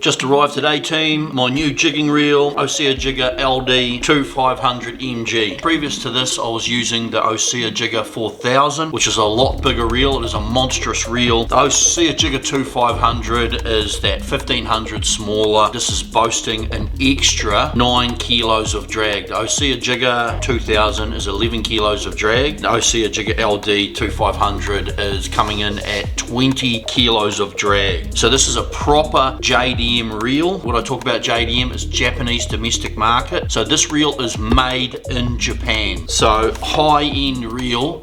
Just arrived today, team. My new jigging reel, Ocea Jigger LD 2500 mg. Previous to this, I was using the Ocea Jigger 4000, which is a lot bigger reel. It is a monstrous reel. The Ocea Jigger 2500 is that 1500 smaller. This is boasting an extra 9 kilos of drag. The Ocea Jigger 2000 is 11 kilos of drag. The Ocea Jigger LD 2500 is coming in at 20 kilos of drag. So this is a proper JDM reel. What I talk about JDM is Japanese domestic market. So this reel is made in Japan. So high-end reel,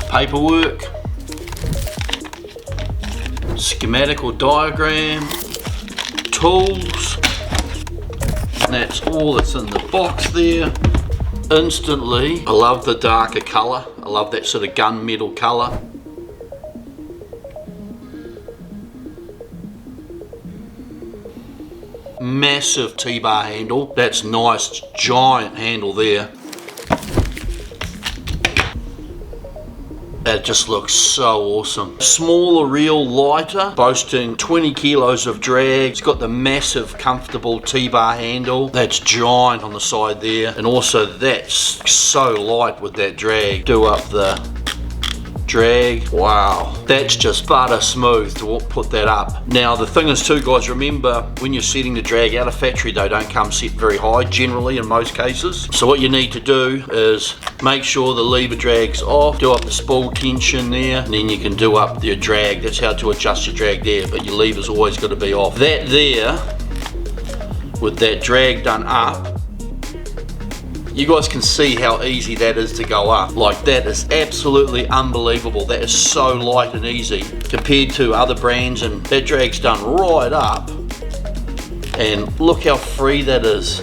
paperwork, schematic or diagram, tools. That's all that's in the box there. Instantly, I love the darker color. I love that sort of gunmetal color. Massive T-bar handle. That's nice, giant handle there. That just looks so awesome. Smaller reel, lighter, boasting 20 kilos of drag. It's got the massive, comfortable T-bar handle. That's giant on the side there. And also that's so light with that drag. Do up the drag. Wow, that's just butter smooth to put that up. Now the thing is too, guys, remember when you're setting the drag out of factory, they don't come set very high generally in most cases. So what you need to do is make sure the lever drag's off, do up the spool tension there, and then you can do up your drag. That's how to adjust your drag there, but your lever's always got to be off. That there, with that drag done up, you guys can see how easy that is to go up. Like, that is absolutely unbelievable. That is so light and easy compared to other brands, and that drag's done right up. And look how free that is.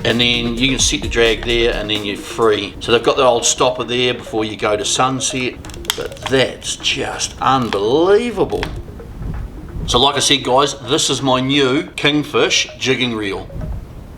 And then you can set the drag there and then you're free. So they've got the old stopper there before you go to sunset, but that's just unbelievable. So like I said, guys, this is my new Kingfish jigging reel.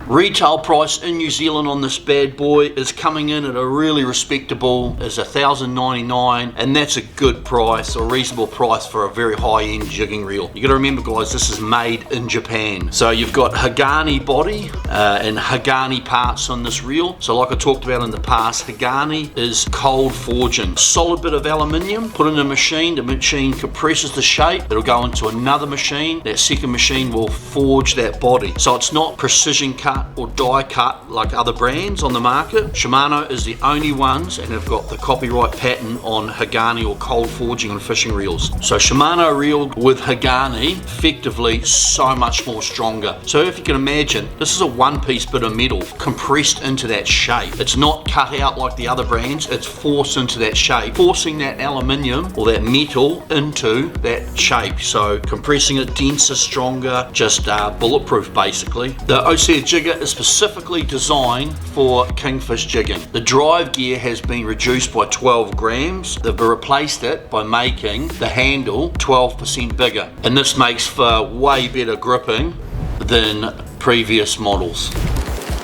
Retail price in New Zealand on this bad boy is coming in at a really respectable, is $1,099, and that's a good price, a reasonable price for a very high-end jigging reel. You got to remember, guys, this is made in Japan. So you've got HAGANE Body and HAGANE parts on this reel. So like I talked about in the past, HAGANE is cold forging. Solid bit of aluminium, put in a machine, the machine compresses the shape, it'll go into another machine, that second machine will forge that body. So it's not precision cut or die cut like other brands on the market. Shimano is the only ones and have got the copyright patent on HAGANE or cold forging on fishing reels. So Shimano reel with HAGANE, effectively so much more stronger. So if you can imagine, this is a one-piece bit of metal compressed into that shape. It's not cut out like the other brands, it's forced into that shape, forcing that aluminium or that metal into that shape. So compressing it denser, stronger, just bulletproof basically. The Ocea Jigger is specifically designed for kingfish jigging. The drive gear has been reduced by 12 grams. They've replaced it by making the handle 12% bigger. And this makes for way better gripping than previous models.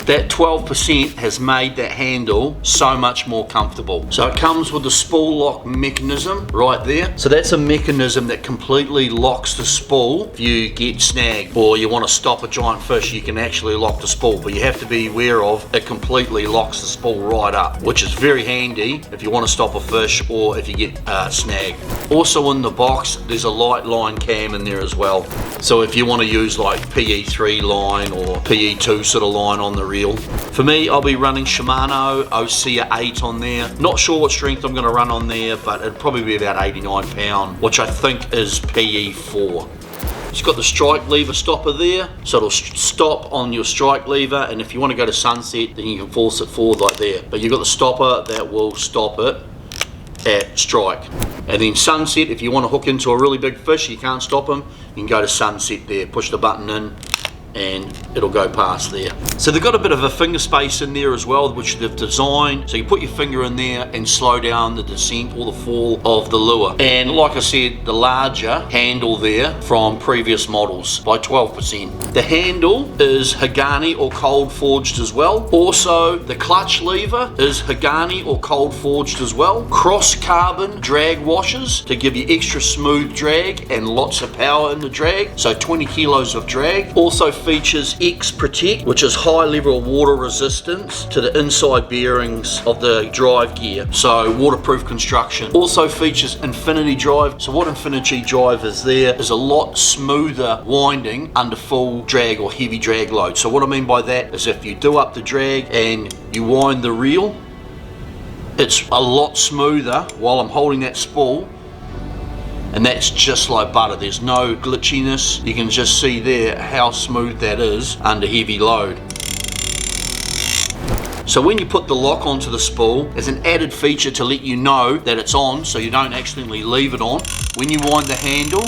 That 12% has made that handle so much more comfortable. So it comes with a spool lock mechanism right there. So that's a mechanism that completely locks the spool. If you get snagged or you want to stop a giant fish, you can actually lock the spool, but you have to be aware of it completely locks the spool right up, which is very handy if you want to stop a fish or if you get snagged. Also in the box, there's a light line cam in there as well. So if you want to use like PE3 line or PE2 sort of line on the reel. For me, I'll be running Shimano Ocea 8 on there. Not sure what strength I'm going to run on there, but it'd probably be about 89 pound, which I think is PE4. It's got the strike lever stopper there, so it'll stop on your strike lever, and if you want to go to sunset, then you can force it forward like there. But you've got the stopper that will stop it at strike. And then sunset, if you want to hook into a really big fish, you can't stop them, you can go to sunset there, push the button in, and it'll go past there. So they've got a bit of a finger space in there as well, which they've designed. So you put your finger in there and slow down the descent or the fall of the lure. And like I said, the larger handle there from previous models by 12%. The handle is HAGANE or cold forged as well. Also, the clutch lever is HAGANE or cold forged as well. Cross carbon drag washers to give you extra smooth drag and lots of power in the drag. So 20 kilos of drag. Also features X Protect, which is high level water resistance to the inside bearings of the drive gear. So waterproof construction. Also features infinity drive. So what infinity drive is there is a lot smoother winding under full drag or heavy drag load. So what I mean by that is if you do up the drag and you wind the reel, it's a lot smoother while I'm holding that spool, and that's just like butter. There's no glitchiness. You can just see there how smooth that is under heavy load. So when you put the lock onto the spool, there's an added feature to let you know that it's on so you don't accidentally leave it on. When you wind the handle,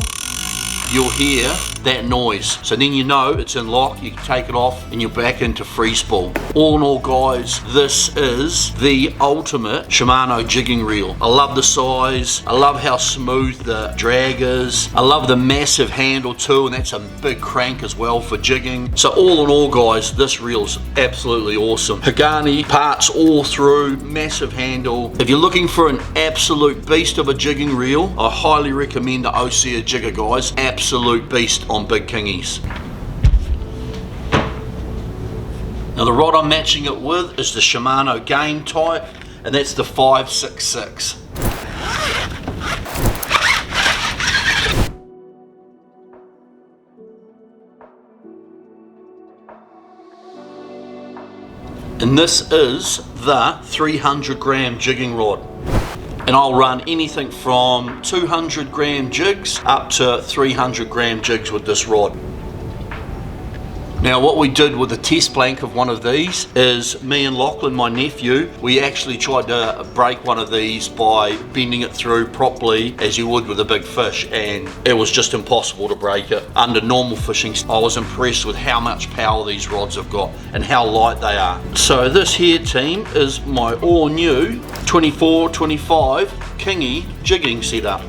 you'll hear that noise. So then you know it's in lock, you can take it off and you're back into free spool. All in all guys, this is the ultimate Shimano jigging reel. I love the size, I love how smooth the drag is, I love the massive handle too, and that's a big crank as well for jigging. So all in all guys, this reel's absolutely awesome. HAGANE parts all through, massive handle. If you're looking for an absolute beast of a jigging reel, I highly recommend the Ocea Jigger guys. Absolute beast on big kingies. Now the rod I'm matching it with is the Shimano game type, and that's the 566. And this is the 300 gram jigging rod. And I'll run anything from 200 gram jigs up to 300 gram jigs with this rod. Now what we did with the test blank of one of these is me and Lachlan, my nephew, we actually tried to break one of these by bending it through properly as you would with a big fish, and it was just impossible to break it. Under normal fishing, I was impressed with how much power these rods have got and how light they are. So this here team is my all new 24-25 kingy jigging setup.